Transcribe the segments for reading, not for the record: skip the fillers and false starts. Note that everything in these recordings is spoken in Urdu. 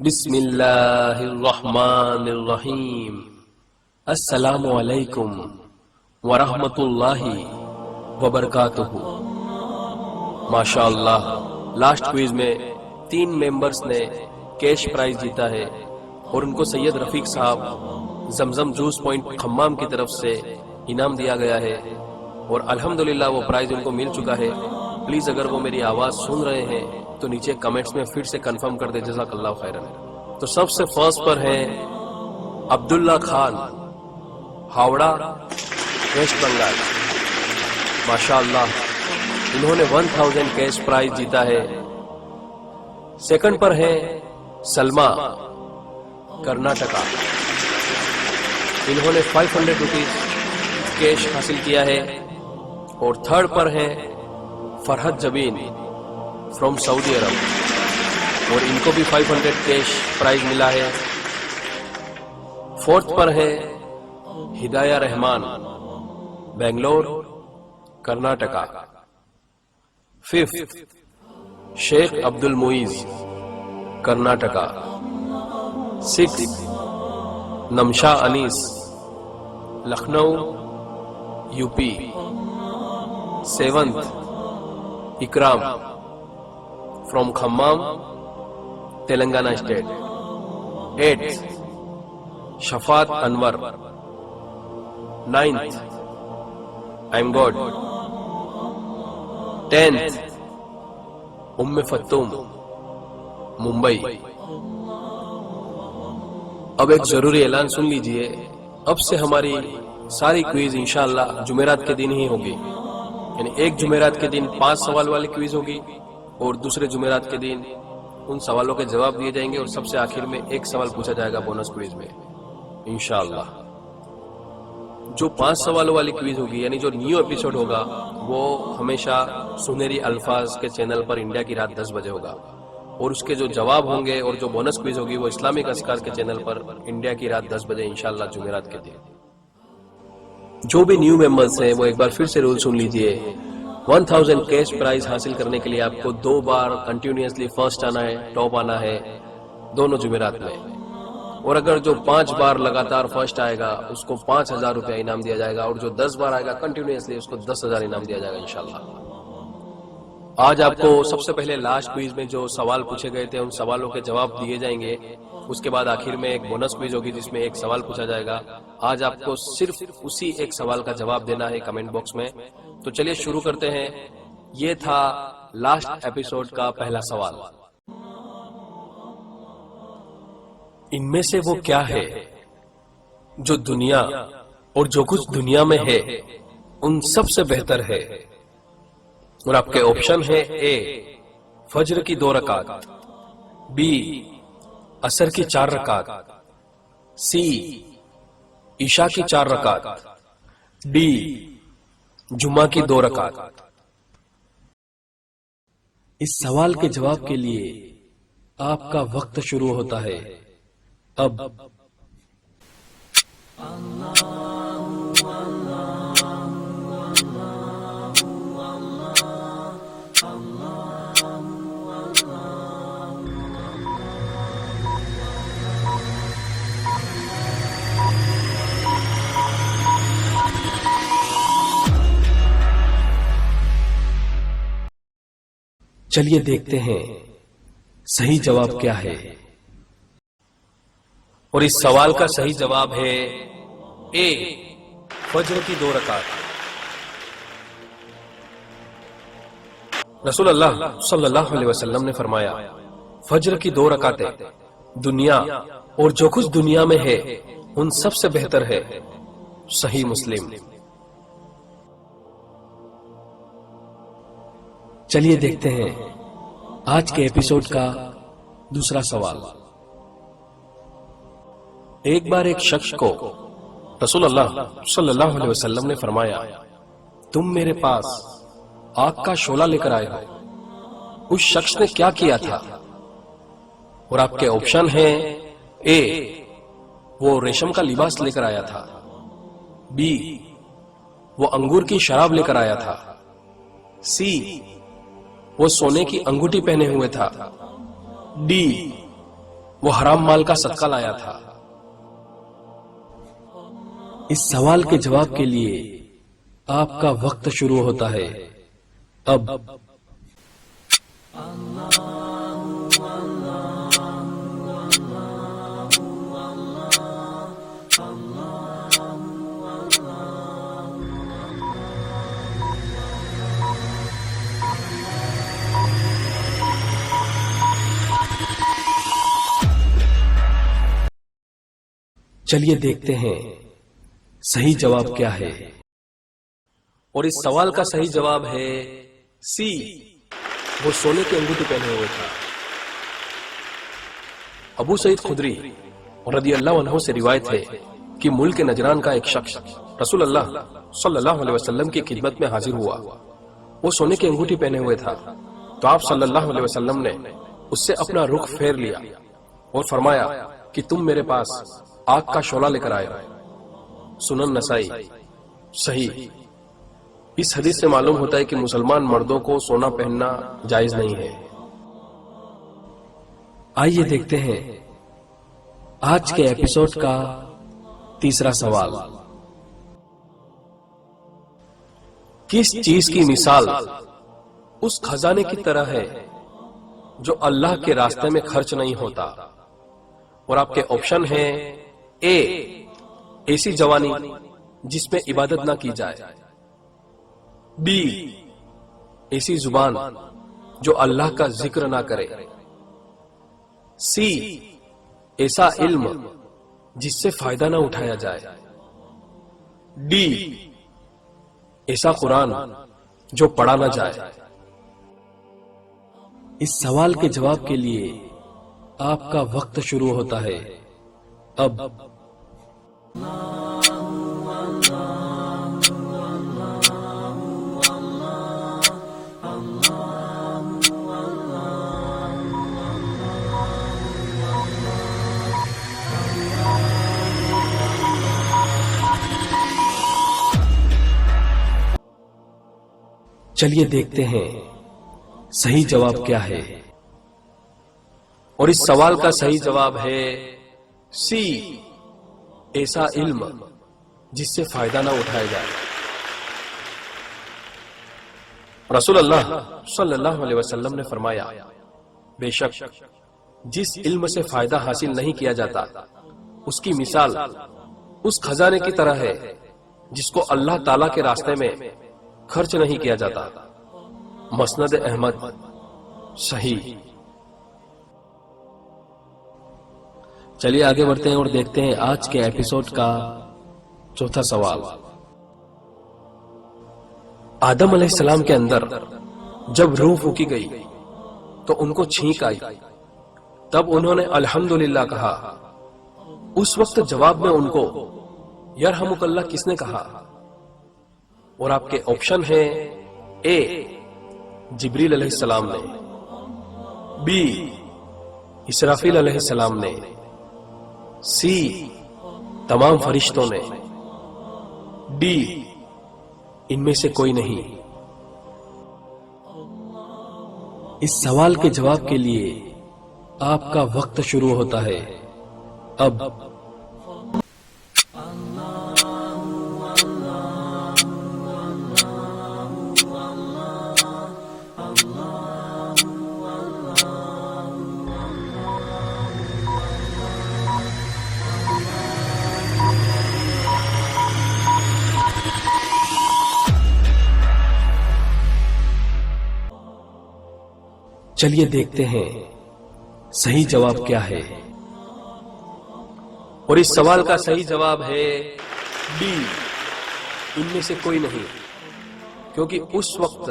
بسم اللہ الرحمن الرحیم۔ السلام علیکم ورحمۃ اللہ وبرکاتہ۔ ماشاءاللہ، لاسٹ کوئز میں 3 ممبرز نے کیش پرائز جیتا ہے اور ان کو سید رفیق صاحب زمزم جوس پوائنٹ کھمام کی طرف سے انعام دیا گیا ہے اور الحمدللہ وہ پرائز ان کو مل چکا ہے۔ پلیز اگر وہ میری آواز سن رہے ہیں تو نیچے کمنٹس میں پھر سے کنفرم کر دے، جزاک اللہ خیرا۔ تو سب سے فرسٹ پر ہیں عبداللہ خان، ہاوڑا، ویسٹ بنگال۔ ماشاءاللہ، انہوں نے 1000 کیش پرائز جیتا ہے۔ سیکنڈ پر ہیں سلمہ، کرناٹکا، انہوں نے 500 روپیز کیش حاصل کیا ہے۔ اور تھرڈ پر ہیں فرحت جبین فرام سعودی عرب اور ان کو بھی 500 کیش پرائز ملا ہے۔ فورتھ پر ہے Hidaya Rahman, Bangalore, Karnataka. Fifth Sheikh Abdul Moiz, Karnataka. Six Nimsha Anees, Lucknow, U P. Seventh Ikram from Khammam, Telangana state. Eighth Shafaat Anwar. Ninth M good. 10th ام فتوم، ممبئی۔ اب ایک ضروری اعلان سن لیجئے، اب سے ہماری ساری کوئز انشاءاللہ جمعرات کے دن ہی ہوگی، یعنی ایک جمعرات کے دن 5 سوال والی کوئز ہوگی اور دوسرے جمعرات کے دن ان سوالوں کے جواب دیے جائیں گے اور سب سے آخر میں ایک سوال پوچھا جائے گا بونس کوئز میں انشاءاللہ۔ جو 5 سوالوں والی کوئز ہوگی، یعنی جو نیو ایپیسوڈ ہوگا، وہ ہمیشہ سنہری الفاظ کے چینل پر انڈیا کی رات 10 بجے ہوگا، اور اس کے جو جواب ہوں گے اور جو بونس کوئز ہوگی وہ اسلامک اذکار کے چینل پر انڈیا کی رات 10 بجے انشاءاللہ جمعرات کے دن۔ جو بھی نیو ممبرز ہیں وہ ایک بار پھر سے رول سن لیجئے۔ 1000 کیش پرائز حاصل کرنے کے لیے آپ کو 2 بار کنٹینیوسلی فرسٹ آنا ہے، ٹاپ آنا ہے دونوں جمعرات میں، اور اگر جو 5 بار لگاتار فرسٹ آئے گا اس کو 5000 روپیہ انعام دیا جائے گا، اور جو 10 بار آئے گا کنٹینیوسلی اس کو 10000 انعام دیا جائے گا انشاءاللہ۔ آج آپ کو سب سے پہلے لاسٹ کوئز میں جو سوال پوچھے گئے تھے ان سوالوں کے جواب دیے جائیں گے، اس کے بعد آخر میں ایک بونس کوئز ہوگی جس میں ایک سوال پوچھا جائے گا۔ آج آپ کو صرف اسی ایک سوال کا جواب دینا ہے کمنٹ باکس میں۔ تو چلیے شروع کرتے ہیں۔ یہ تھا لاسٹ ایپیسوڈ کا پہلا سوال۔ ان میں سے وہ کیا ہے جو دنیا اور جو کچھ دنیا میں ہے ان سب سے بہتر ہے؟ اور آپ کے آپشن ہے: اے فجر کی 2 رکعت، بی عصر کی 4 رکعت، سی عشاء کی 4 رکعت، ڈی جمعہ کی 2 رکعت۔ اس سوال کے جواب کے لیے آپ کا وقت شروع ہوتا ہے اب۔ چلیے دیکھتے ہیں صحیح جواب کیا ہے، اور اس سوال کا صحیح جواب ہے اے فجر کی 2 رکعت۔ رسول اللہ صلی اللہ علیہ وسلم نے فرمایا، فجر کی 2 رکعتیں دنیا اور جو کچھ دنیا میں ہے ان سب سے بہتر ہے۔ صحیح مسلم۔ چلیے دیکھتے ہیں آج کے ایپیسوڈ کا دوسرا سوال۔ ایک بار ایک شخص کو رسول اللہ صلی اللہ علیہ وسلم نے فرمایا، تم میرے پاس آگ کا شعلہ لے کر آئے ہو۔ اس شخص نے کیا کیا تھا؟ اور آپ کے آپشن ہیں: اے وہ ریشم کا لباس لے کر آیا تھا، بی وہ انگور کی شراب لے کر آیا تھا، سی وہ سونے کی انگوٹھی پہنے ہوئے تھا، ڈی وہ حرام مال کا صدقہ لایا تھا؟ اس سوال کے جواب کے لیے آپ کا وقت شروع ہوتا ہے اب۔ چلیے دیکھتے ہیں صحیح جواب کیا ہے، اور اس سوال کا صحیح جواب ہے سی، وہ سونے کی انگوٹھی پہنے ہوئے تھا۔ ابو سعید خدری رضی اللہ عنہ سے روایت ہے کہ ملک نجران کا ایک شخص رسول اللہ صلی اللہ علیہ وسلم کی خدمت میں حاضر ہوا۔ وہ سونے کی انگوٹھی پہنے ہوئے تھا، تو آپ صلی اللہ علیہ وسلم نے اس سے اپنا رخ پھیر لیا اور فرمایا کہ تم میرے پاس آگ کا شعلہ لے کر آئے۔ سنن نسائی صحیح۔ اس حدیث سے معلوم ہوتا ہے کہ مسلمان مردوں کو سونا پہننا جائز نہیں ہے۔ آئیے دیکھتے ہیں آج کے ایپیسوڈ کا تیسرا سوال۔ کس چیز کی مثال اس خزانے کی طرح ہے جو اللہ کے راستے میں خرچ نہیں ہوتا؟ اور آپ کے آپشن ہیں اے، ایسی جوانی جس میں عبادت نہ کی جائے، بی، ایسی زبان جو اللہ کا ذکر نہ کرے، سی، ایسا علم جس سے فائدہ نہ اٹھایا جائے، ڈی، ایسا قرآن جو پڑھا نہ جائے۔ اس سوال کے جواب کے لیے آپ کا وقت شروع ہوتا ہے اب۔ چلیے دیکھتے ہیں صحیح جواب کیا ہے، اور اس سوال کا صحیح جواب ہے سی، ایسا علم جس سے فائدہ نہ اٹھایا جائے۔ رسول اللہ صلی اللہ علیہ وسلم نے فرمایا، بے شک جس علم سے فائدہ حاصل نہیں کیا جاتا اس کی مثال اس خزانے کی طرح ہے جس کو اللہ تعالی کے راستے میں خرچ نہیں کیا جاتا۔ مسند احمد صحیح۔ چلیے آگے بڑھتے ہیں اور دیکھتے ہیں آج کے ایپیسوڈ کا چوتھا سوال۔ آدم علیہ السلام کے اندر جب روح پھونکی گئی تو ان کو چھینک آئی، تب انہوں نے الحمدللہ کہا۔ اس وقت جواب میں ان کو یرحمک اللہ کس نے کہا؟ اور آپ کے آپشن ہیں اے، جبریل علیہ السلام نے، بی، اسرافیل علیہ السلام نے، سی، تمام فرشتوں نے، ڈی، ان میں سے کوئی نہیں۔ اس سوال کے جواب کے لیے آپ کا وقت شروع ہوتا ہے اب۔ چلیے دیکھتے ہیں صحیح جواب کیا ہے، اور اس سوال کا صحیح جواب ہے بی، ان میں سے کوئی نہیں، کیونکہ اس وقت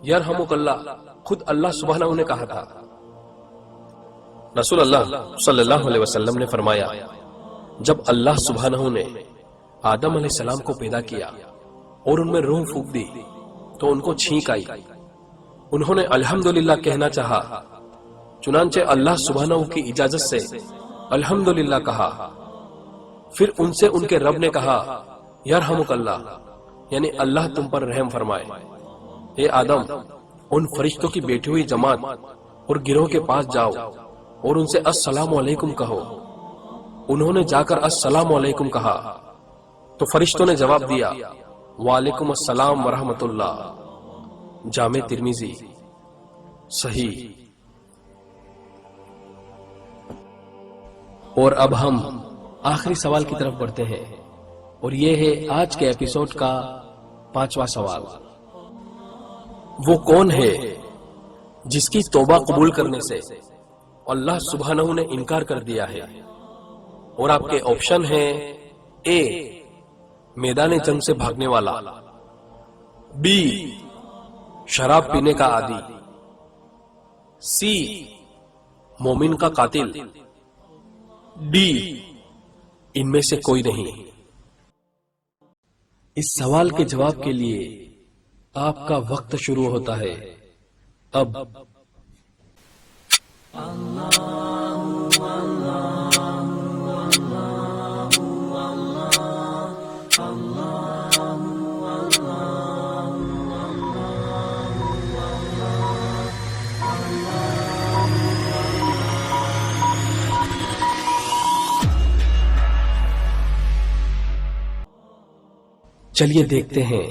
یرحمک اللہ خود اللہ سبحانہ نے کہا تھا۔ رسول اللہ صلی اللہ علیہ وسلم نے فرمایا، جب اللہ سبحانہ نے آدم علیہ السلام کو پیدا کیا اور ان میں روح پھونک دی تو ان کو چھینک آئی۔ انہوں نے الحمدللہ کہنا چاہا، چنانچہ اللہ سبحانہ کی اجازت سے الحمدللہ کہا۔ پھر ان سے ان کے رب نے کہا، یرحمک اللہ، یعنی اللہ تم پر رحم فرمائے۔ اے آدم، ان فرشتوں کی بیٹھی ہوئی جماعت اور گروہ کے پاس جاؤ اور ان سے السلام علیکم کہو۔ انہوں نے جا کر السلام علیکم کہا تو فرشتوں نے جواب دیا وعلیکم السلام ورحمۃ اللہ۔ جامع ترمذی صحیح۔ اور اب ہم آخری سوال کی طرف بڑھتے ہیں، اور یہ ہے آج کے ایپیسوڈ کا 5واں سوال۔ وہ کون ہے جس کی توبہ قبول کرنے سے اللہ سبحانہ نے انکار کر دیا ہے؟ اور آپ کے آپشن ہیں: اے میدان جنگ سے بھاگنے والا، بی شراب پینے کا عادی، سی مومن کا قاتل، ڈی ان میں سے کوئی نہیں۔ اس سوال کے جواب کے لیے آپ کا وقت شروع ہوتا ہے اب۔ چلیے دیکھتے ہیں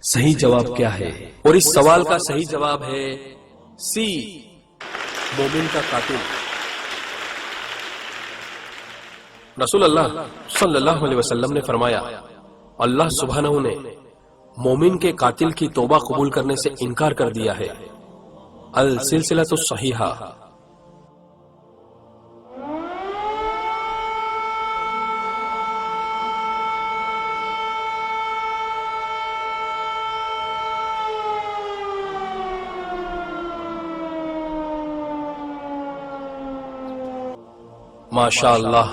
صحیح جواب کیا ہے، اور اس سوال کا صحیح جواب ہے سی مومن کا قاتل۔ رسول اللہ صلی اللہ علیہ وسلم نے فرمایا اللہ سبحانہ نے مومن کے قاتل کی توبہ قبول کرنے سے انکار کر دیا ہے۔ السلسلۃ الصحیحہ۔ ماشاء اللہ۔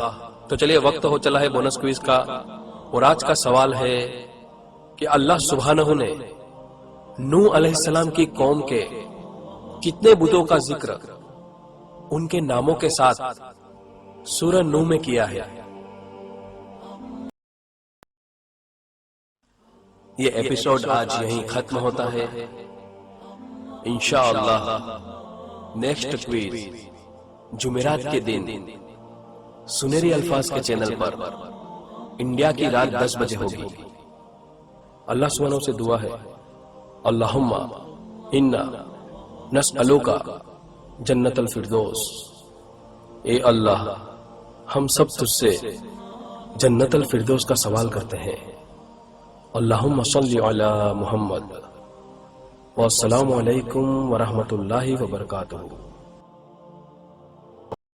تو چلیے وقت ہو چلا ہے بونس کوئز کا، اور آج کا سوال ہے کہ اللہ سبحانہ نے نوح علیہ السلام کی قوم کے کتنے بتوں کا ذکر ان کے ناموں کے ساتھ سورہ نوح میں کیا ہے؟ یہ ایپیسوڈ آج یہیں ختم ہوتا ہے۔ انشاءاللہ نیکسٹ کوئز جمعرات کے دن سنہری الفاظ کے چینل پر انڈیا کی رات 10 بجے ہوگی۔ اللہ سبحانہ سے دعا ہے اللہم انا نسألوک جنت الفردوس۔ اے اللہ ہم سب تجھ سے جنت الفردوس کا سوال کرتے ہیں۔ اللہم صلی علی محمد۔ والسلام علیکم ورحمۃ اللہ وبرکاتہ۔